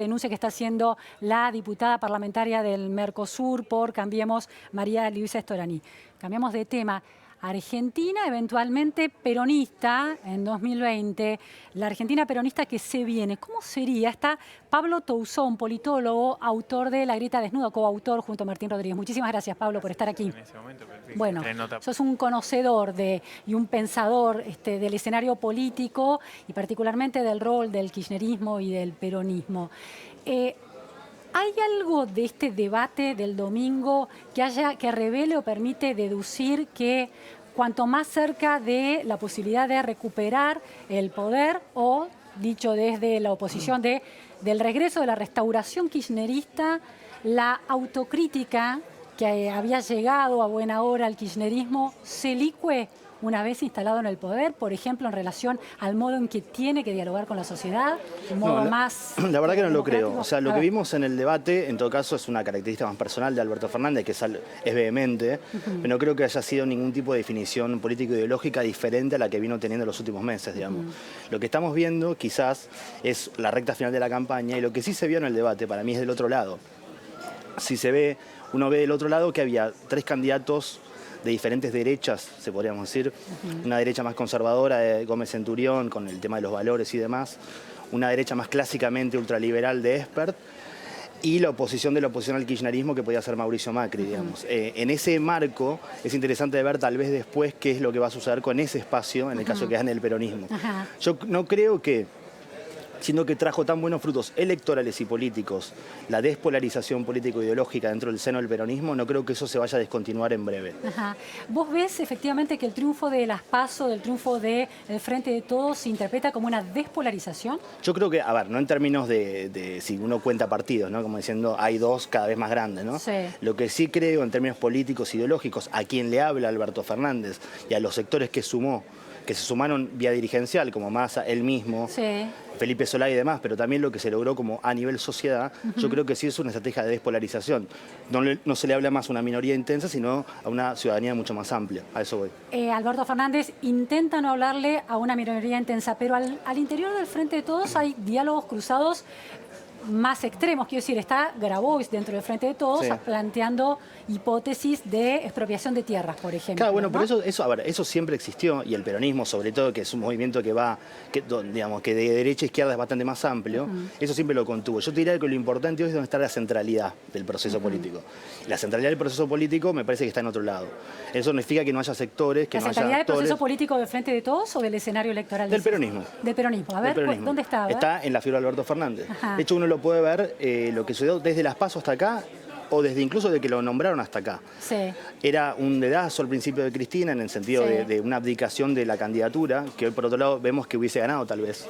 Denuncia que está haciendo la diputada parlamentaria del Mercosur por Cambiemos, María Luisa Storani. Cambiamos de tema. Argentina eventualmente peronista en 2020, la Argentina peronista que se viene, ¿cómo sería? Está Pablo Toussaint, politólogo, autor de La Grieta Desnuda, coautor junto a Martín Rodríguez. Muchísimas gracias, Pablo, por estar aquí. En ese momento, bueno, sos un conocedor y un pensador del escenario político y particularmente del rol del kirchnerismo y del peronismo. ¿Hay algo de este debate del domingo que revele o permite deducir que cuanto más cerca de la posibilidad de recuperar el poder o, dicho desde la oposición, del regreso de la restauración kirchnerista, la autocrítica que había llegado a buena hora al kirchnerismo se licúe una vez instalado en el poder, por ejemplo, en relación al modo en que tiene que dialogar con la sociedad, un modo más... La verdad que no lo creo. O sea, lo que vimos en el debate, en todo caso, es una característica más personal de Alberto Fernández, que es vehemente, pero no creo que haya sido ningún tipo de definición político-ideológica diferente a la que vino teniendo en los últimos meses, digamos. Lo que estamos viendo, quizás, es la recta final de la campaña, y lo que sí se vio en el debate, para mí, es del otro lado. Si se ve, uno ve del otro lado que había tres candidatos de diferentes derechas, se podríamos decir. Una derecha más conservadora de Gómez Centurión, con el tema de los valores y demás. Una derecha más clásicamente ultraliberal de Espert. Y la oposición de la oposición al kirchnerismo, que podía ser Mauricio Macri, digamos. En ese marco es interesante ver tal vez después qué es lo que va a suceder con ese espacio en el caso de que gane el peronismo. Yo no creo que, siendo que trajo tan buenos frutos electorales y políticos, la despolarización político-ideológica dentro del seno del peronismo, no creo que eso se vaya a descontinuar en breve. ¿Vos ves efectivamente que el triunfo de las PASO, del triunfo del Frente de Todos, se interpreta como una despolarización? Yo creo que, a ver, no en términos de si uno cuenta partidos, ¿no? Como diciendo, hay dos cada vez más grandes, ¿no? Sí. Lo que sí creo en términos políticos, ideológicos, a quien le habla Alberto Fernández y a los sectores que se sumaron vía dirigencial, como Massa, él mismo, sí, Felipe Solá y demás, pero también lo que se logró como a nivel sociedad, yo creo que sí es una estrategia de despolarización. No se le habla más a una minoría intensa, sino a una ciudadanía mucho más amplia. A eso voy. Alberto Fernández intenta no hablarle a una minoría intensa, pero al interior del Frente de Todos hay diálogos cruzados más extremos. Quiero decir, está Grabois dentro del Frente de Todos, sí, planteando hipótesis de expropiación de tierras, por ejemplo. Claro, bueno, ¿no? pero eso siempre existió, y el peronismo, sobre todo, que es un movimiento que digamos, que de derecha a izquierda es bastante más amplio, eso siempre lo contuvo. Yo te diría que lo importante hoy es donde está la centralidad del proceso político. La centralidad del proceso político me parece que está en otro lado. Eso no significa que no haya sectores, que no haya actores. ¿La centralidad del proceso político del Frente de Todos o del escenario electoral? Del peronismo. Del peronismo. A ver, ¿dónde está? Está en la figura de Alberto Fernández. De hecho, uno lo puede ver, lo que sucedió desde las PASO hasta acá, o desde incluso de que lo nombraron hasta acá. Sí. Era un dedazo al principio de Cristina, en el sentido de una abdicación de la candidatura, que hoy por otro lado vemos que hubiese ganado tal vez,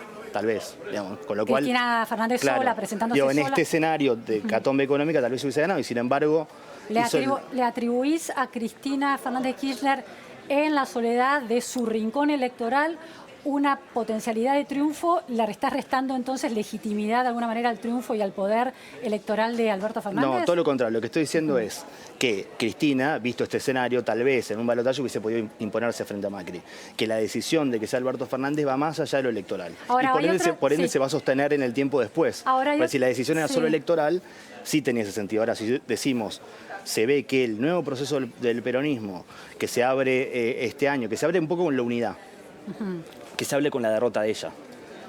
digamos, con lo cual... Cristina Fernández sola, presentándose en sola. este escenario de catombe económica tal vez hubiese ganado, y sin embargo... ¿Le atribuís a Cristina Fernández Kirchner en la soledad de su rincón electoral una potencialidad de triunfo? ¿Le estás restando entonces legitimidad de alguna manera al triunfo y al poder electoral de Alberto Fernández? No, todo lo contrario. Lo que estoy diciendo es que Cristina, visto este escenario, tal vez en un balotaje hubiese podido imponerse frente a Macri. Que la decisión de que sea Alberto Fernández va más allá de lo electoral. Ahora, y por ende se va a sostener en el tiempo después. Pero si la decisión era solo electoral, sí tenía ese sentido. Ahora, si decimos, se ve que el nuevo proceso del peronismo que se abre este año, que se abre un poco con la unidad, que se hable con la derrota de ella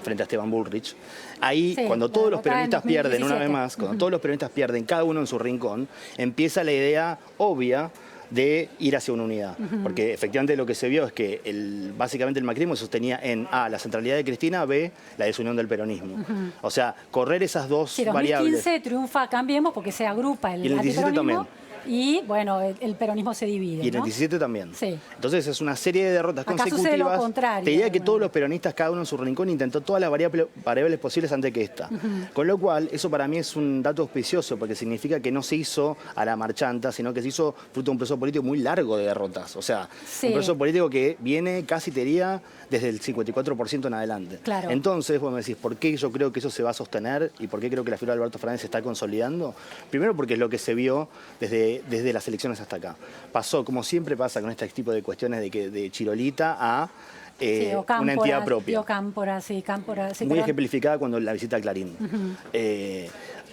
frente a Esteban Bullrich. Ahí, cuando todos los peronistas pierden, una vez más, cuando todos los peronistas pierden, cada uno en su rincón, empieza la idea obvia de ir hacia una unidad. Porque efectivamente lo que se vio es que básicamente el macrismo se sostenía en A, la centralidad de Cristina, B, la desunión del peronismo. O sea, correr esas dos variables. En 2015 triunfa Cambiemos porque se agrupa el antiperonismo también. Y, bueno, el peronismo se divide, Y en el 17 también. Sí. Entonces es una serie de derrotas consecutivas. Sucede lo contrario. Te diría que todos los peronistas, cada uno en su rincón, intentó todas las variables posibles antes que esta. Con lo cual, eso para mí es un dato auspicioso, porque significa que no se hizo a la marchanta, sino que se hizo fruto de un proceso político muy largo de derrotas. O sea, un proceso político que viene casi, te diría, desde el 54% en adelante. Claro. Entonces, vos me decís, ¿por qué yo creo que eso se va a sostener y por qué creo que la figura de Alberto Fernández se está consolidando? Primero porque es lo que se vio desde desde las elecciones hasta acá. Pasó, como siempre pasa con este tipo de cuestiones de chirolita a una entidad propia. Cámpora, sí, muy ejemplificada cuando la visita a Clarín.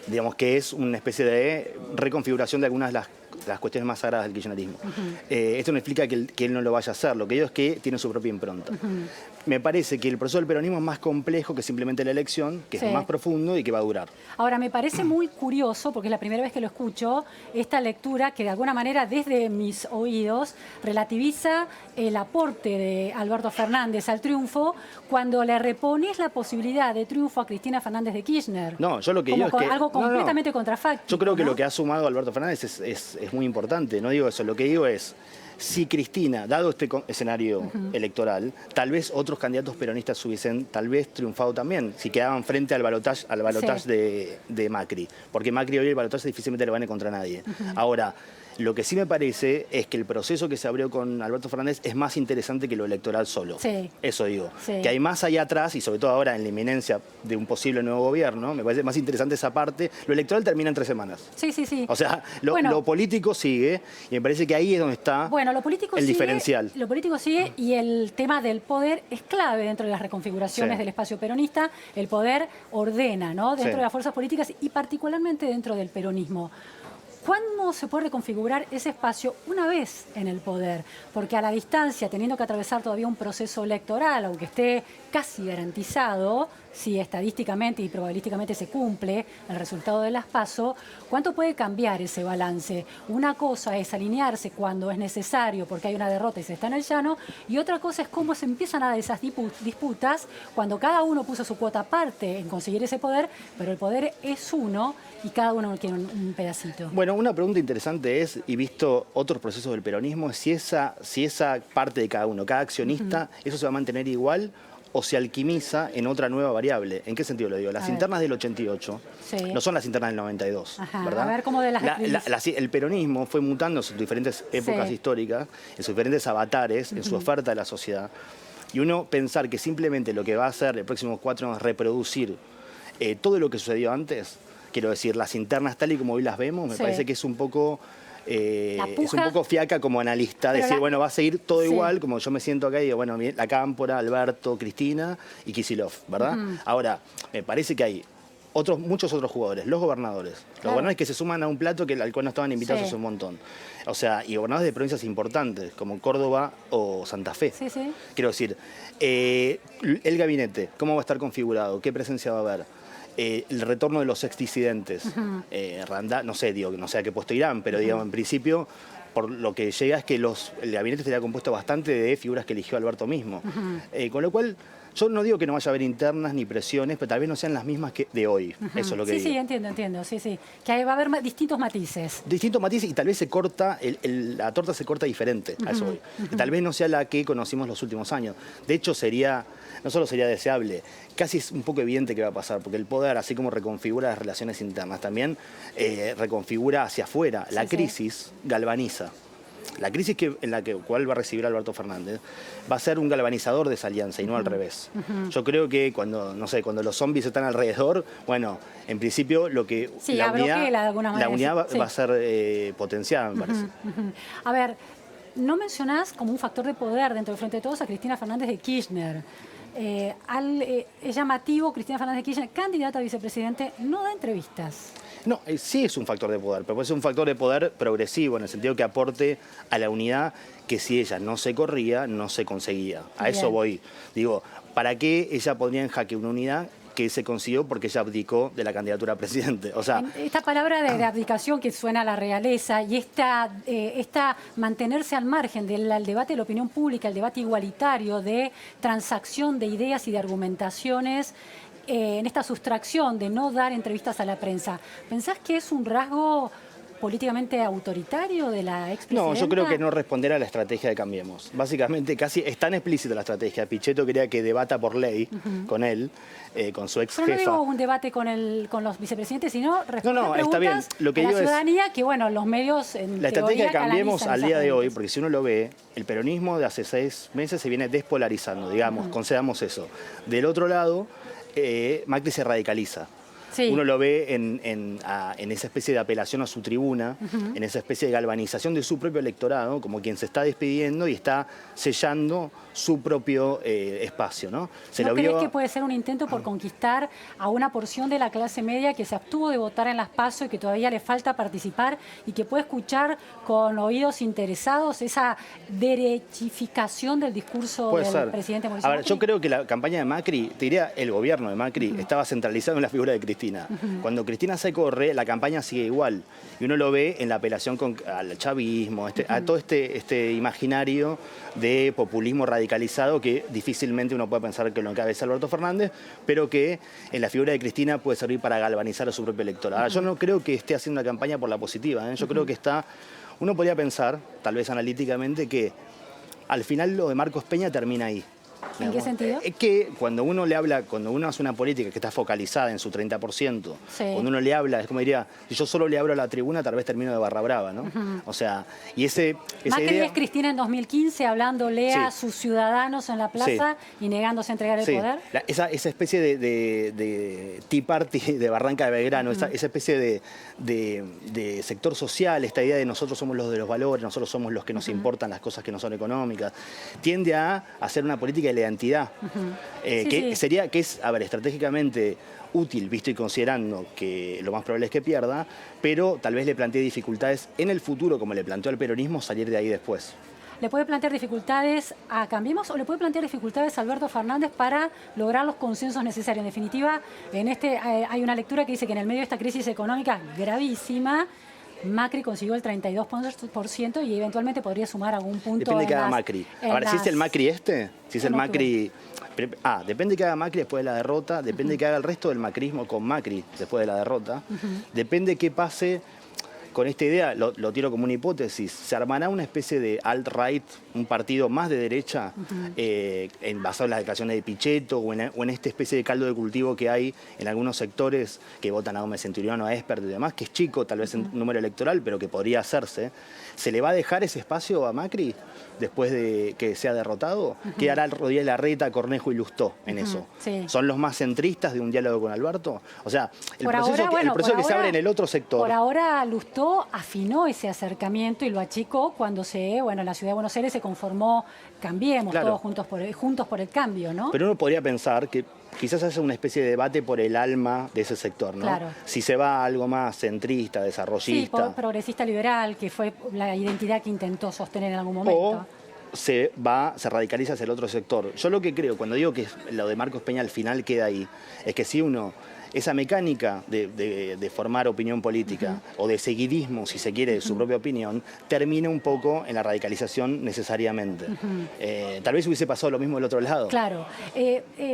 Digamos que es una especie de reconfiguración de algunas de las cuestiones más sagradas del kirchnerismo. Esto no explica que él no lo vaya a hacer, lo que digo es que tiene su propia impronta. Me parece que el proceso del peronismo es más complejo que simplemente la elección, que es más profundo y que va a durar. Ahora, me parece muy curioso, porque es la primera vez que lo escucho, esta lectura que de alguna manera desde mis oídos relativiza el aporte de Alberto Fernández al triunfo cuando le repones la posibilidad de triunfo a Cristina Fernández de Kirchner. No, yo lo que digo es que... algo completamente contrafáctico. Yo creo que ¿no? lo que ha sumado Alberto Fernández es muy importante, no digo eso, lo que digo es, si Cristina, dado este escenario electoral, tal vez otros candidatos peronistas hubiesen tal vez triunfado también, si quedaban frente al balotaje de Macri, porque Macri hoy el balotaje difícilmente le van contra nadie. Ahora, lo que sí me parece es que el proceso que se abrió con Alberto Fernández es más interesante que lo electoral solo. Sí. Eso digo. Sí. Que hay más allá atrás, y sobre todo ahora en la inminencia de un posible nuevo gobierno, me parece más interesante esa parte. Lo electoral termina en 3 semanas. Sí, sí, sí. O sea, lo político sigue, y me parece que ahí es donde está el diferencial. Lo político sigue y el tema del poder es clave dentro de las reconfiguraciones del espacio peronista. El poder ordena, ¿no? Dentro de las fuerzas políticas y particularmente dentro del peronismo. ¿Cuándo se puede reconfigurar ese espacio una vez en el poder? Porque a la distancia, teniendo que atravesar todavía un proceso electoral, aunque esté casi garantizado, si estadísticamente y probabilísticamente se cumple el resultado de las PASO, ¿cuánto puede cambiar ese balance? Una cosa es alinearse cuando es necesario porque hay una derrota y se está en el llano, y otra cosa es cómo se empiezan a dar esas disputas cuando cada uno puso su cuota aparte en conseguir ese poder, pero el poder es uno y cada uno quiere un pedacito. Bueno, una pregunta interesante es, y visto otros procesos del peronismo, si esa parte de cada uno, cada accionista, ¿eso se va a mantener igual o se alquimiza en otra nueva variable? ¿En qué sentido lo digo? Las internas del 88 no son las internas del 92, ¿verdad? A ver cómo de el peronismo fue mutando en sus diferentes épocas históricas, en sus diferentes avatares, en su oferta a la sociedad. Y uno pensar que simplemente lo que va a hacer el próximo 4 años es reproducir todo lo que sucedió antes, quiero decir, las internas tal y como hoy las vemos, me parece que es un poco... es un poco fiaca como analista, decir, bueno, va a seguir todo igual, como yo me siento acá y digo, bueno, la Cámpora, Alberto, Cristina y Kicillof, ¿verdad? Ahora, me parece que hay muchos otros jugadores, los gobernadores. Los gobernadores que se suman a un plato al cual no estaban invitados hace un montón. O sea, y gobernadores de provincias importantes, como Córdoba o Santa Fe. Quiero decir, el gabinete, ¿cómo va a estar configurado? ¿Qué presencia va a haber? El retorno de los exdisidentes. Randall, no sé a qué puesto irán, pero digamos, en principio, por lo que llega es que el gabinete estaría compuesto bastante de figuras que eligió Alberto mismo. Con lo cual, yo no digo que no vaya a haber internas ni presiones, pero tal vez no sean las mismas que de hoy. Eso es lo que digo. Sí, entiendo. Que va a haber distintos matices. Distintos matices y tal vez se corta, la torta se corta diferente, a eso voy. Tal vez no sea la que conocimos los últimos años. De hecho, no solo sería deseable, casi es un poco evidente que va a pasar, porque el poder, así como reconfigura las relaciones internas, también reconfigura hacia afuera. La crisis galvaniza. La crisis en la cual va a recibir Alberto Fernández va a ser un galvanizador de esa alianza y no al revés. Yo creo que cuando los zombies están alrededor, bueno, en principio la unidad va a ser potenciada, me parece. A ver, no mencionás como un factor de poder dentro del Frente de Todos a Cristina Fernández de Kirchner. Es llamativo, Cristina Fernández de Kirchner, candidata a vicepresidente, no da entrevistas. No, sí es un factor de poder, pero puede ser un factor de poder progresivo, en el sentido que aporte a la unidad que si ella no se corría, no se conseguía. A eso voy. Digo, ¿para qué ella pondría en jaque una unidad que se consiguió porque ella abdicó de la candidatura a presidente? O sea, esta palabra de abdicación que suena a la realeza y esta mantenerse al margen del debate de la opinión pública, el debate igualitario de transacción de ideas y de argumentaciones, en esta sustracción de no dar entrevistas a la prensa, ¿pensás que es un rasgo políticamente autoritario de la expresidenta? No, yo creo que no responder a la estrategia de Cambiemos. Básicamente, casi es tan explícita la estrategia. Pichetto quería que debata por ley con él, con su ex jefa. Pero no digo un debate con los vicepresidentes, sino responder está bien. Lo que a la digo ciudadanía que, bueno, los medios en la estrategia de Cambiemos al día de hoy, porque porque si uno lo ve, el peronismo de hace 6 meses se viene despolarizando, digamos, concedamos eso. Del otro lado, Macri se radicaliza. Sí. Uno lo ve en esa especie de apelación a su tribuna, en esa especie de galvanización de su propio electorado, como quien se está despidiendo y está sellando su propio espacio, ¿no? ¿No crees que puede ser un intento por conquistar a una porción de la clase media que se abstuvo de votar en las PASO y que todavía le falta participar y que puede escuchar con oídos interesados esa derechificación del discurso del presidente Mauricio Macri? Yo creo que la campaña de Macri, te diría el gobierno de Macri, estaba centralizado en la figura de Cristina. Cuando Cristina se corre, la campaña sigue igual. Y uno lo ve en la apelación al chavismo, a todo este imaginario de populismo radicalizado que difícilmente uno puede pensar que lo encabeza Alberto Fernández, pero que en la figura de Cristina puede servir para galvanizar a su propio electorado. Ahora, yo no creo que esté haciendo una campaña por la positiva, ¿eh? Yo creo que uno podría pensar, tal vez analíticamente, que al final lo de Marcos Peña termina ahí. ¿En qué sentido? Es que cuando uno hace una política que está focalizada en su 30%, cuando uno le habla, es como diría, si yo solo le hablo a la tribuna, tal vez termino de barra brava, ¿no? O sea, y Macri es Cristina en 2015 hablándole a sus ciudadanos en la plaza y negándose a entregar el poder. Esa especie de Tea Party de Barranca de Belgrano, esa especie de sector social, esta idea de nosotros somos los de los valores, nosotros somos los que nos importan las cosas que no son económicas, tiende a hacer una política de la identidad, que es, estratégicamente útil, visto y considerando que lo más probable es que pierda, pero tal vez le plantee dificultades en el futuro, como le planteó al peronismo, salir de ahí después. ¿Le puede plantear dificultades a Cambiemos o le puede plantear dificultades a Alberto Fernández para lograr los consensos necesarios? En definitiva, hay una lectura que dice que en el medio de esta crisis económica gravísima, Macri consiguió el 32% y eventualmente podría sumar algún punto. Depende de que haga Macri. Ahora, si es el Macri si es el Macri... depende de que haga Macri después de la derrota, depende de que haga el resto del macrismo con Macri después de la derrota, depende de qué pase con esta idea, lo tiro como una hipótesis, se armará una especie de alt-right, un partido más de derecha, basado en las declaraciones de Pichetto o en esta especie de caldo de cultivo que hay en algunos sectores que votan a Gómez Centurión, a Espert y demás, que es chico tal vez en número electoral, pero que podría hacerse. ¿Se le va a dejar ese espacio a Macri después de que sea derrotado? ¿Qué hará Rodríguez Larreta, Cornejo y Lustó en eso? ¿Son los más centristas de un diálogo con Alberto? O sea, el proceso que se abre en el otro sector. Por ahora Lustó afinó ese acercamiento y lo achicó cuando en la ciudad de Buenos Aires se conformó Cambiemos, todos juntos por el cambio, ¿no? Pero uno podría pensar que quizás haya una especie de debate por el alma de ese sector, ¿no? Claro. Si se va a algo más centrista, desarrollista. Sí, progresista liberal, que fue la identidad que intentó sostener en algún momento. O se radicaliza hacia el otro sector. Yo lo que creo, cuando digo que lo de Marcos Peña al final queda ahí, es que si uno... Esa mecánica de formar opinión política o de seguidismo, si se quiere, de su propia opinión, termina un poco en la radicalización necesariamente. Tal vez hubiese pasado lo mismo del otro lado. Claro.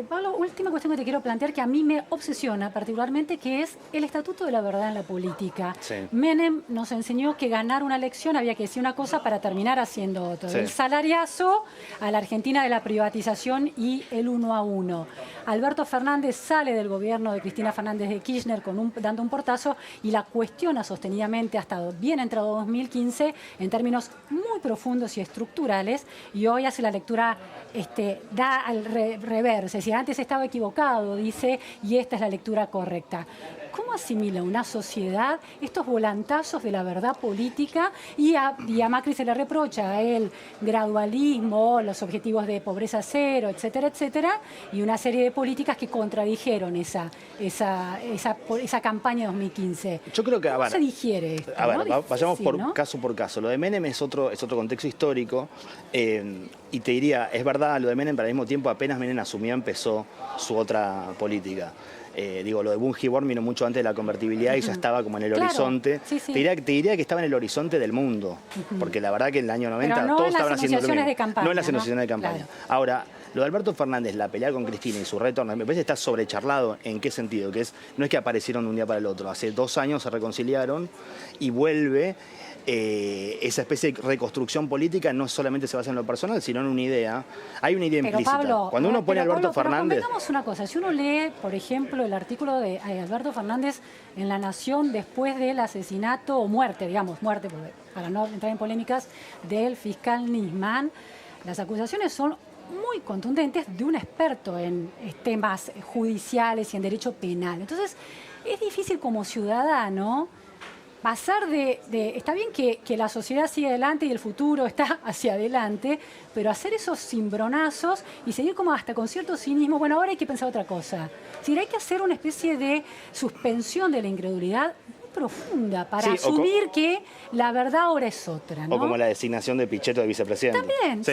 Pablo, última cuestión que te quiero plantear que a mí me obsesiona particularmente, que es el estatuto de la verdad en la política. Menem nos enseñó que ganar una elección había que decir una cosa para terminar haciendo otra. El salariazo a la Argentina de la privatización y el 1 a 1. Alberto Fernández sale del gobierno de Cristina Fernández de Kirchner dando un portazo y la cuestiona sostenidamente hasta bien entrado 2015 en términos muy profundos y estructurales, y hoy hace la lectura, da al reverso, es decir, antes estaba equivocado, dice, y esta es la lectura correcta. ¿Cómo asimila una sociedad estos volantazos de la verdad política? Y a Macri se le reprocha el gradualismo, los objetivos de pobreza cero, etcétera, etcétera, y una serie de políticas que contradijeron esa campaña de 2015. Yo creo que, ¿Cómo se digiere esto? Vayamos caso por caso. Lo de Menem es otro contexto histórico, y te diría, es verdad lo de Menem, pero al mismo tiempo apenas Menem asumió empezó su otra política. Lo de Bungiborn vino mucho antes de la convertibilidad y ya estaba como en el horizonte. Te diría que estaba en el horizonte del mundo, porque la verdad que en el año 90 todos estaban haciendo lo mismo. No en las negociaciones de campaña. Ahora, lo de Alberto Fernández, la pelea con Cristina y su retorno, me parece que está sobrecharlado. ¿En qué sentido? No es que aparecieron de un día para el otro. Hace 2 años se reconciliaron y vuelve. Esa especie de reconstrucción política no solamente se basa en lo personal, sino en una idea. Hay una idea implícita. Pablo, cuando uno pone a Alberto Fernández... Pero convengamos una cosa, si uno lee, por ejemplo, el artículo de Alberto Fernández en La Nación después del asesinato o muerte, para no entrar en polémicas, del fiscal Nisman, las acusaciones son muy contundentes de un experto en temas judiciales y en derecho penal. Entonces, es difícil como ciudadano pasar está bien que la sociedad sigue adelante y el futuro está hacia adelante, pero hacer esos cimbronazos y seguir como hasta con cierto cinismo, bueno, ahora hay que pensar otra cosa. Es decir, hay que hacer una especie de suspensión de la incredulidad profunda para asumir que la verdad ahora es otra, ¿no? O como la designación de Pichetto de vicepresidente. También, sí,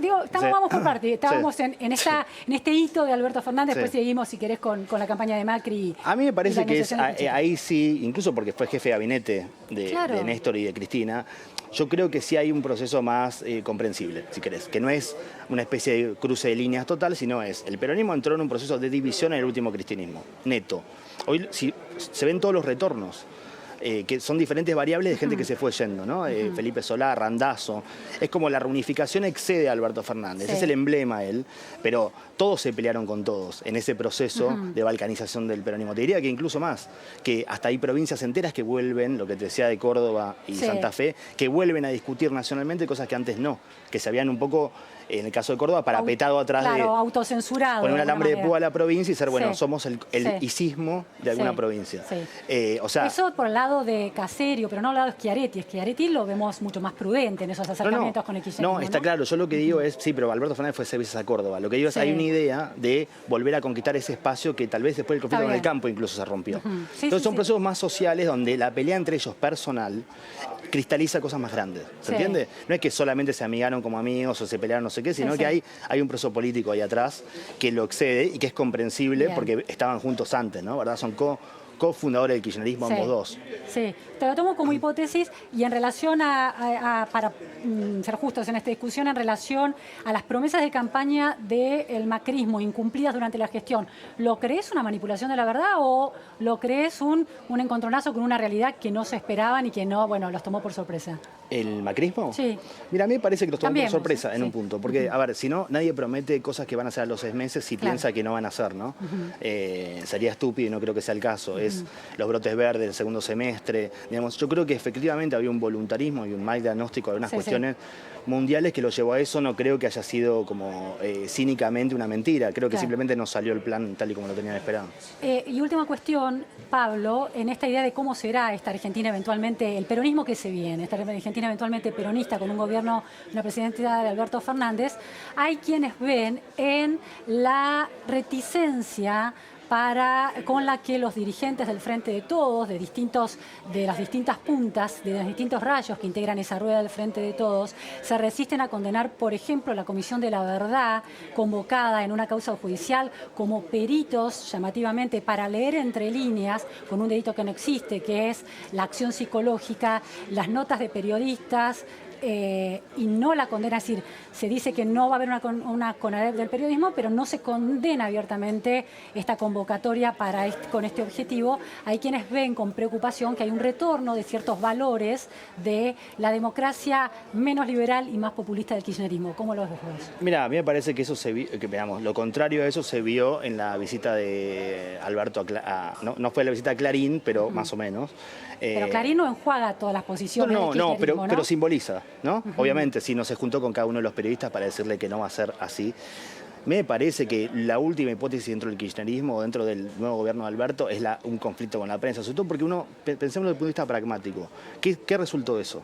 digo, vamos por parte. Estábamos en este hito de Alberto Fernández, después seguimos, si querés, con la campaña de Macri. A mí me parece que ahí sí, incluso porque fue jefe de gabinete de Néstor y de Cristina, yo creo que sí hay un proceso más comprensible, si querés, que no es una especie de cruce de líneas total, sino el peronismo entró en un proceso de división en el último cristinismo, neto. Hoy se ven todos los retornos. Que son diferentes variables de gente que se fue yendo, ¿no? Felipe Solá, Randazzo. Es como la reunificación excede a Alberto Fernández, es el emblema él, pero todos se pelearon con todos en ese proceso de balcanización del peronismo. Te diría que incluso más, que hasta hay provincias enteras que vuelven, lo que te decía de Córdoba y Santa Fe, que vuelven a discutir nacionalmente cosas que antes no, que se habían un poco, en el caso de Córdoba, parapetado atrás de autocensurado, poner un alambre de púa a la provincia y ser, bueno, somos el icismo de alguna provincia. O sea, eso por el lado de Caserio, pero no al lado de Schiaretti. Schiaretti lo vemos mucho más prudente en esos acercamientos con el kirchnerismo. No, está claro. Yo lo que digo es, sí, pero Alberto Fernández fue 6 veces a Córdoba. Lo que digo es, hay una idea de volver a conquistar ese espacio que tal vez después del conflicto con el campo incluso se rompió. Entonces son procesos más sociales donde la pelea entre ellos personal cristaliza cosas más grandes. ¿Se entiende? No es que solamente se amigaron como amigos o se pelearon no sé qué, sino que hay un proceso político ahí atrás que lo excede y que es comprensible porque estaban juntos antes, ¿no? ¿Verdad? Son cofundadores del kirchnerismo ambos dos. Sí, te lo tomo como hipótesis y en relación para ser justos en esta discusión, en relación a las promesas de campaña del macrismo incumplidas durante la gestión, ¿lo crees una manipulación de la verdad o lo crees un encontronazo con una realidad que no se esperaban y que no, bueno, los tomó por sorpresa? ¿El macrismo? Sí. Mira, a mí me parece que los tomó por sorpresa en un punto. Porque, a ver, si no, nadie promete cosas que van a hacer a los 6 meses si piensa que no van a hacer, ¿no? Sería estúpido y no creo que sea el caso. Es los brotes verdes del segundo semestre. Digamos, yo creo que efectivamente había un voluntarismo y un mal diagnóstico de algunas cuestiones mundiales que lo llevó a eso. No creo que haya sido como cínicamente una mentira. Creo que simplemente no salió el plan tal y como lo tenían esperado. Y última cuestión, Pablo, en esta idea de cómo será esta Argentina eventualmente, el peronismo que se viene, esta Argentina eventualmente peronista con un gobierno, una presidencia de Alberto Fernández, hay quienes ven en la reticencia con la que los dirigentes del Frente de Todos, de las distintas puntas, de los distintos rayos que integran esa rueda del Frente de Todos, se resisten a condenar, por ejemplo, la Comisión de la Verdad, convocada en una causa judicial como peritos, llamativamente, para leer entre líneas, con un delito que no existe, que es la acción psicológica, las notas de periodistas, y no la condena, es decir, se dice que no va a haber una CONADEP del periodismo, pero no se condena abiertamente esta convocatoria con este objetivo. Hay quienes ven con preocupación que hay un retorno de ciertos valores de la democracia menos liberal y más populista del kirchnerismo. ¿Cómo lo ves vos? Mira, a mí me parece que eso lo contrario a eso se vio en la visita de Alberto no fue la visita a Clarín, pero más o menos. Pero Clarín no enjuaga todas las posiciones del kirchnerismo, ¿no? Pero simboliza, ¿no? Obviamente, si no se juntó con cada uno de los periodistas para decirle que no va a ser así. Me parece que la última hipótesis dentro del kirchnerismo, dentro del nuevo gobierno de Alberto, es un conflicto con la prensa, sobre todo porque pensemos desde el punto de vista pragmático. ¿Qué resultó eso?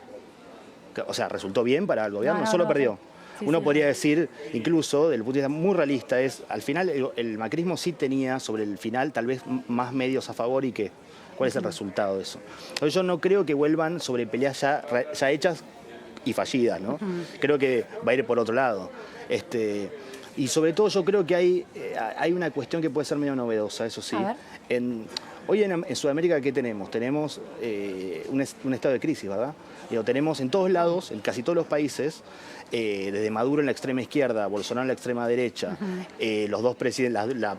O sea, ¿resultó bien para el gobierno? Solo perdió. Uno podría decir, incluso, desde el punto de vista muy realista, al final el macrismo sí tenía sobre el final tal vez más medios a favor y que ¿cuál es el resultado de eso? Entonces, yo no creo que vuelvan sobre peleas ya hechas y fallidas, ¿no? Creo que va a ir por otro lado. Y sobre todo yo creo que hay una cuestión que puede ser medio novedosa, eso sí. Hoy en Sudamérica, ¿qué tenemos? Tenemos un estado de crisis, ¿verdad? Tenemos en todos lados, en casi todos los países, desde Maduro en la extrema izquierda, Bolsonaro en la extrema derecha, los dos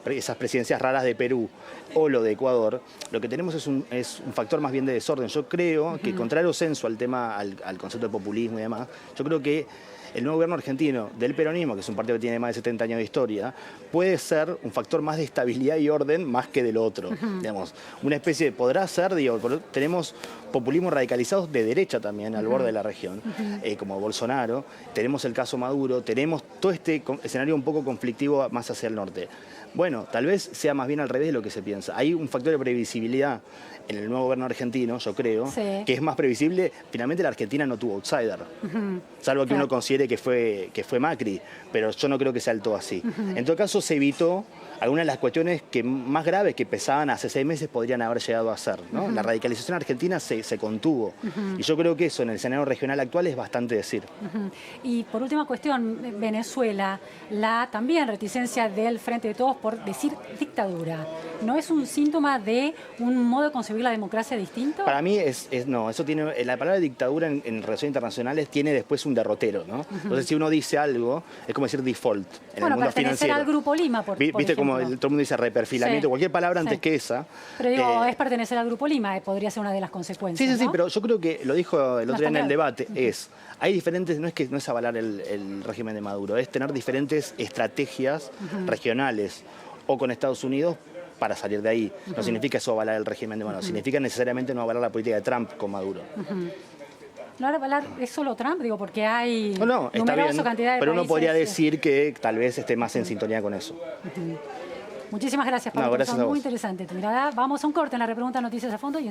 esas presidencias raras de Perú o lo de Ecuador, lo que tenemos es un factor más bien de desorden. Yo creo que, contrario censo al tema, al concepto de populismo y demás, yo creo que el nuevo gobierno argentino del peronismo, que es un partido que tiene más de 70 años de historia, puede ser un factor más de estabilidad y orden más que del otro. Digamos, una especie de, podrá ser, digo, tenemos populismos radicalizados de derecha también al borde de la región, como Bolsonaro, tenemos el caso Maduro, tenemos todo este escenario un poco conflictivo más hacia el norte. Bueno, tal vez sea más bien al revés de lo que se piensa. Hay un factor de previsibilidad en el nuevo gobierno argentino, yo creo, que es más previsible. Finalmente la Argentina no tuvo outsider, salvo que uno considere que fue Macri, pero yo no creo que sea del todo así. En todo caso, se evitó algunas de las cuestiones que más graves que pesaban hace 6 meses podrían haber llegado a ser, ¿no? La radicalización argentina se contuvo. Y yo creo que eso en el escenario regional actual es bastante decir. Y por última cuestión, Venezuela, la también reticencia del Frente de Todos por decir dictadura, ¿no es un síntoma de un modo de concebir la democracia distinto? Para mí no, eso tiene, la palabra dictadura en relaciones internacionales tiene después un derrotero, ¿no? Entonces si uno dice algo, es como decir default en el mundo financiero. Al Grupo Lima, por ¿Viste ejemplo? como todo el mundo dice reperfilamiento, cualquier palabra antes que esa? Pero digo, es pertenecer al Grupo Lima, podría ser una de las consecuencias, Sí, ¿no? pero yo creo que lo dijo el otro día en el debate, hay diferentes, no es avalar el régimen de Maduro, es tener diferentes estrategias regionales o con Estados Unidos para salir de ahí. No significa eso avalar el régimen de Maduro, significa necesariamente no avalar la política de Trump con Maduro. No avalar es solo Trump, digo, porque hay está bien, cantidad de pero uno países, podría decir que tal vez esté más en sintonía con eso. Muchísimas gracias, Pablo. Gracias a vos. Muy interesante tu mirada. Vamos a un corte en la repregunta Noticias a Fondo y